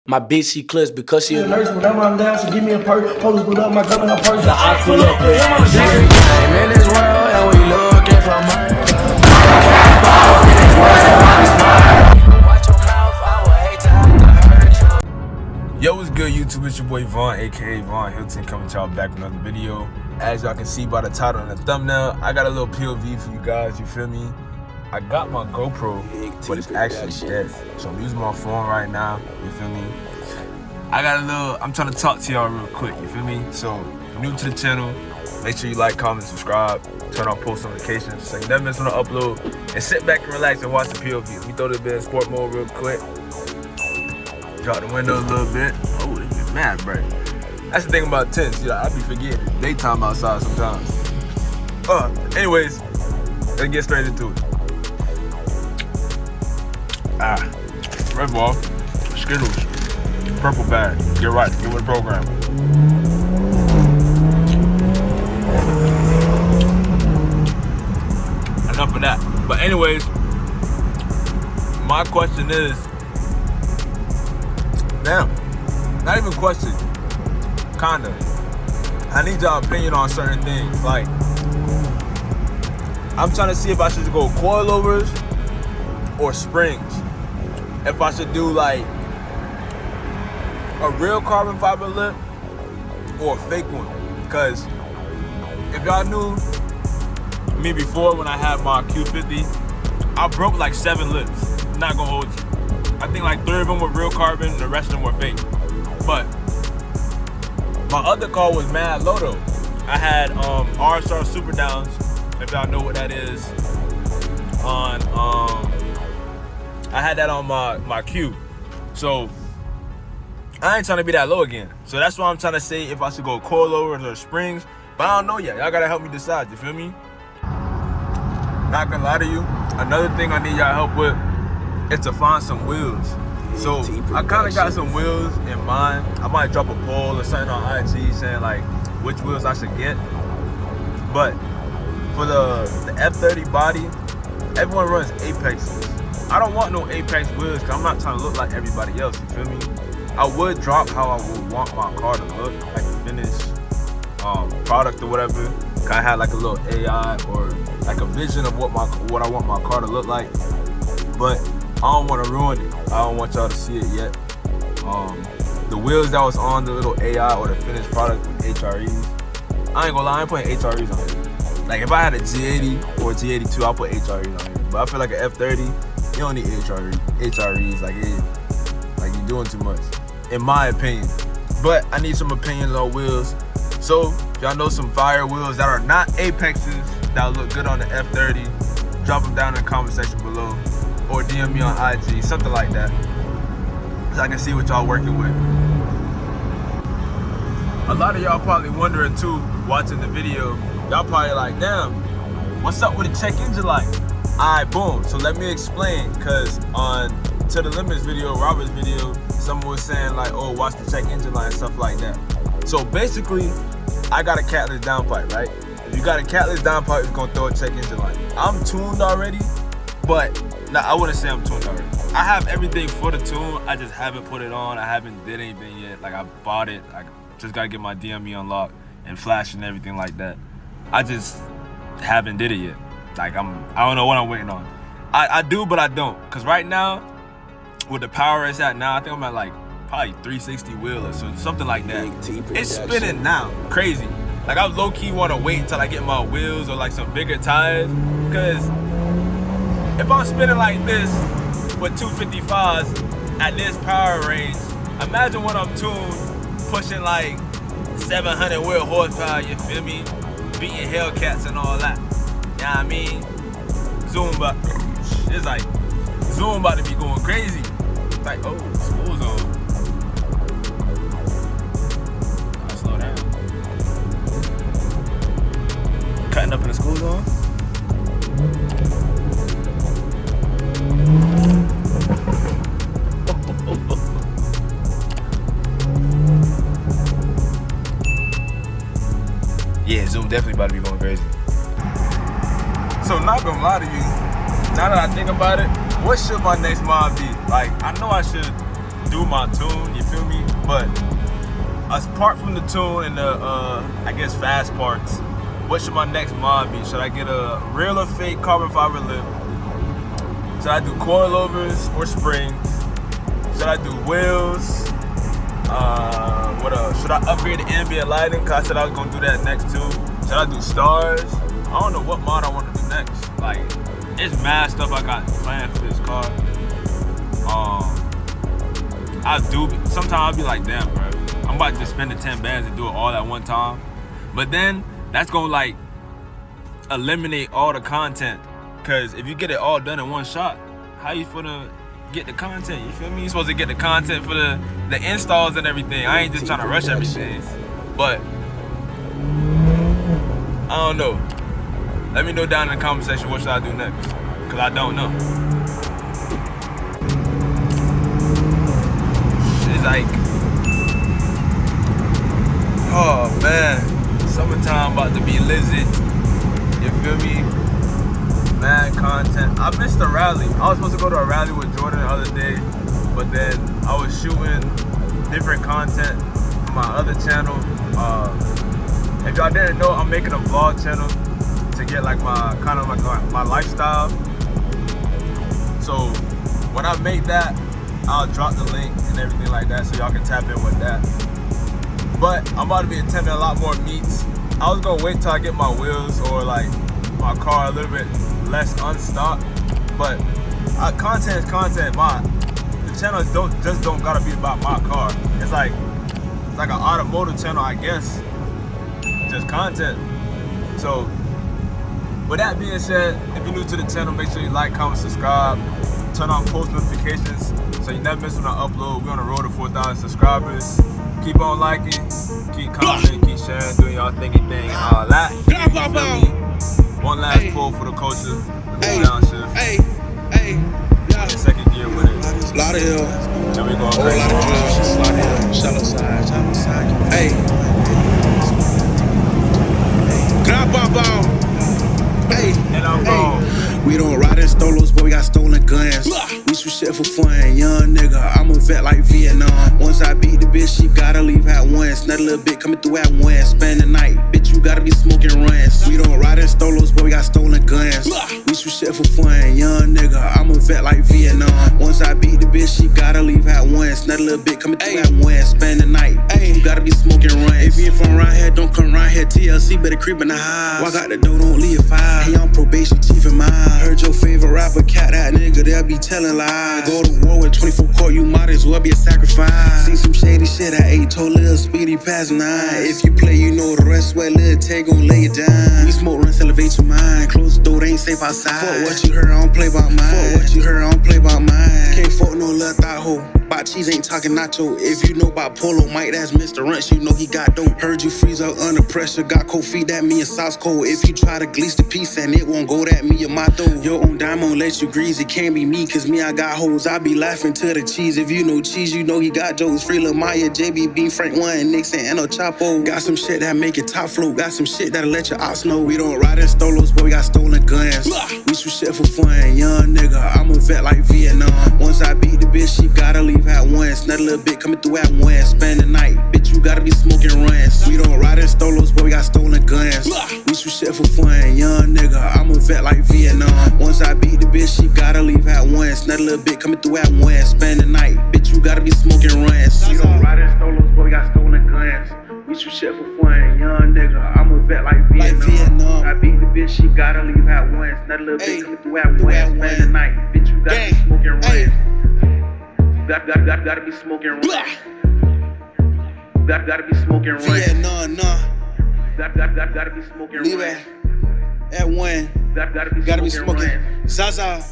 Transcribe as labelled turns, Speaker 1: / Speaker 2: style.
Speaker 1: My bitch, she clips because she a nurse.
Speaker 2: When I'm on down, she give me a perk. Police put up my gun in her purse.
Speaker 1: I pull up with
Speaker 3: I'm in this world and we looking for murder.
Speaker 4: Yo, what's good, YouTube? It's your boy Von, aka VonHylton, coming to y'all back with another video. As y'all can see by the title and the thumbnail, I got a little POV for you guys, you feel me? I got my GoPro, but it's actually dead. So I'm using my phone right now, you feel me? I'm trying to talk to y'all real quick, you feel me? So, if you're new to the channel, make sure you like, comment, subscribe, turn on post notifications so you never miss on the upload, and sit back and relax and watch the POV. Let me throw this bit in sport mode real quick. Drop the window a little bit. Oh, it get mad bright. That's the thing about tents, you know, I be forgetting it's daytime outside sometimes. Anyways, let's get straight into it. Red ball, Skittles, purple bag. Get right, get with the program. Enough of that. But anyways, my question is, not even question, kinda. I need y'all opinion on certain things. Like, I'm trying to see if I should go coilovers or springs. If I should do like a real carbon fiber lip or a fake one. Because if y'all knew me before when I had my Q50, I broke like 7 lips. Not gonna hold you. I think like 3 of them were real carbon and the rest of them were fake. But my other car was mad low though. I had RSR Super Downs, if y'all know what that is, on I had that on my Q. So I ain't trying to be that low again. So that's why I'm trying to say if I should go coilovers or springs. But I don't know yet. Y'all gotta help me decide, you feel me? Not gonna lie to you, another thing I need y'all help with is to find some wheels. So I kinda got some wheels in mind. I might drop a poll or something on IG saying like which wheels I should get. But for the F30 body, everyone runs Apexes. I don't want no Apex wheels because I'm not trying to look like everybody else, you feel me? I would drop how I would want my car to look, like the finished product or whatever. I had like a little AI or like a vision of what I want my car to look like. But I don't want to ruin it. I don't want y'all to see it yet. The wheels that was on the little AI or the finished product with HREs, I ain't gonna lie, I ain't putting HREs on here. Like if I had a G80 or a G82, I'll put HREs on here. But I feel like an F30, you don't need HREs. Like you're doing too much, in my opinion. But I need some opinions on wheels. So if y'all know some fire wheels that are not Apexes that look good on the F30, drop them down in the comment section below. Or DM me on IG, something like that, so I can see what y'all working with. A lot of y'all probably wondering too, watching the video, y'all probably like, damn, what's up with the check engine light? Alright, boom, so let me explain, cause on To The Limits video, Robert's video, someone was saying like, oh, watch the check engine light and stuff like that. So basically, I got a catless downpipe, right? If you got a catless downpipe, it's gonna throw a check engine light. I'm tuned already, but nah, I wouldn't say I'm tuned already. I have everything for the tune, I just haven't put it on. I haven't did anything yet. Like I bought it, I just gotta get my DME unlocked and flash and everything like that. I just haven't did it yet. Like I don't know what I'm waiting on. I do, but I don't. Cause right now, with the power it's at now, I think I'm at like probably 360 wheel or something like that. It's spinning now, crazy. Like I low-key wanna wait until I get my wheels or like some bigger tires. Cause if I'm spinning like this with 255s at this power range, imagine when I'm tuned pushing like 700 wheel horsepower, you feel me? Beating Hellcats and all that. You know what I mean? It's like, Zoom about to be going crazy. It's like, oh, school zone. I'll slow down. Cutting up in the school zone? Yeah, Zoom definitely about to be going crazy. So not gonna lie to you, now that I think about it, what should my next mod be? Like, I know I should do my tune, you feel me? But apart from the tune and the, I guess, fast parts, what should my next mod be? Should I get a real or fake carbon fiber lip? Should I do coilovers or springs? Should I do wheels? What else? Should I upgrade the ambient lighting? Cause I said I was gonna do that next too. Should I do stars? I don't know what mod I want to do next. Like, it's mad stuff I got planned for this car. Sometimes I'll be like, damn, bro, I'm about to just spend the 10 bands and do it all at one time. But then that's gonna like eliminate all the content. Cause if you get it all done in one shot, how you finna get the content? You feel me? You're supposed to get the content for the installs and everything. I ain't just trying to rush everything. But I don't know. Let me know down in the comment section what should I do next. Cause I don't know. It's like, oh man, summertime about to be lit. You feel me? Mad content. I missed a rally. I was supposed to go to a rally with Jordan the other day, but then I was shooting different content for my other channel. If y'all didn't know, I'm making a vlog channel to get like my kind of like my lifestyle. So when I make that, I'll drop the link and everything like that so y'all can tap in with that. But I'm about to be attending a lot more meets. I was gonna wait till I get my wheels or like my car a little bit less unstopped. But content is content. The channel don't gotta be about my car. It's like an automotive channel, I guess. Just content. So with that being said, if you're new to the channel, make sure you like, comment, subscribe, turn on post notifications so you never miss when I upload. We're on the road to 4,000 subscribers. Keep on liking, keep commenting, keep sharing, doing y'all thingy thing and all that. One last pull for the culture. The downshift. In second gear with it.
Speaker 3: Lot of hill.
Speaker 4: Then we going
Speaker 3: Whole
Speaker 4: crazy.
Speaker 3: lot of drugs. Lot of hill. Shallow side. Hey. Grab ball. Hey.
Speaker 4: And I'm gone.
Speaker 3: We don't ride in stolos, but we got stolen guns. We shoot shit for fun, young nigga. I'm a vet like Vietnam. Once I beat the bitch, she gotta leave at once. Not a little bit coming through at once. Spend the night, bitch, you gotta be smoking runs. We don't ride in stolos, but we got stolen guns. We shoot shit for fun, young nigga. I'm a vet like Vietnam. Once I beat the bitch, she gotta leave at once. Not a little bit coming through at once. Spend the night, bitch, you gotta be smoking runs. If you ain't from around here, don't come around here. TLC better creep in the house. Walk out the door, don't leave 5. Hey, on probation, chief in mind. Heard your favorite rapper, cat that nigga, they'll be telling lies. Go to war with 24 court, you might as well be a sacrifice. See some shady shit at 8, told Lil Speedy past 9. If you play, you know the rest, where Lil Tay gon' lay it down. We smoke runs, elevate your mind. Close the door, they ain't safe outside. Fuck what you heard, I don't play about mine. Fuck what you heard, I don't play about mine. Can't fuck no little thought hoe. About cheese ain't talking nacho. If you know about Polo Mike, that's Mr. Runch, you know he got dope. Heard you freeze up under pressure, got cold feet, that me and sauce cold. If you try to grease the piece and it won't go, that me or my throat. Your own dime won't let you grease, it can't be me, cause me, I got hoes. I be laughing to the cheese. If you know cheese, you know he got jokes. Free Lil Maya, JBB, Frank One, Nixon, and El Chapo. Got some shit that make it top float. Got some shit that'll let your ops know. We don't ride in stolos, but we got stolen guns. We shoot shit for fun, young nigga. I'm a vet like Vietnam. Once I beat the bitch, she gotta leave at once. Not a little bit coming through at once. Spend the night, bitch, you gotta be smoking runs. We don't ride in stolos, but we got stolen guns. We shoot shit for fun, young nigga. I'm a vet like Vietnam. Once I beat the bitch, she gotta leave at once. Not a little bit coming through at once. Spend the night, bitch, you gotta be smoking runs. We don't ride in stolos, but we got stolen guns. We shoot shit for fun, young nigga. I'm a vet like Vietnam. I beat the bitch, she gotta leave at once. Not a little bit coming through at once. Spend the night, bitch, you gotta be smoking runs. Gotta be smoking runs. Gotta be smoking runs. Vietnam, Gotta be smoking runs. At one. Gotta be smoking. Zaza.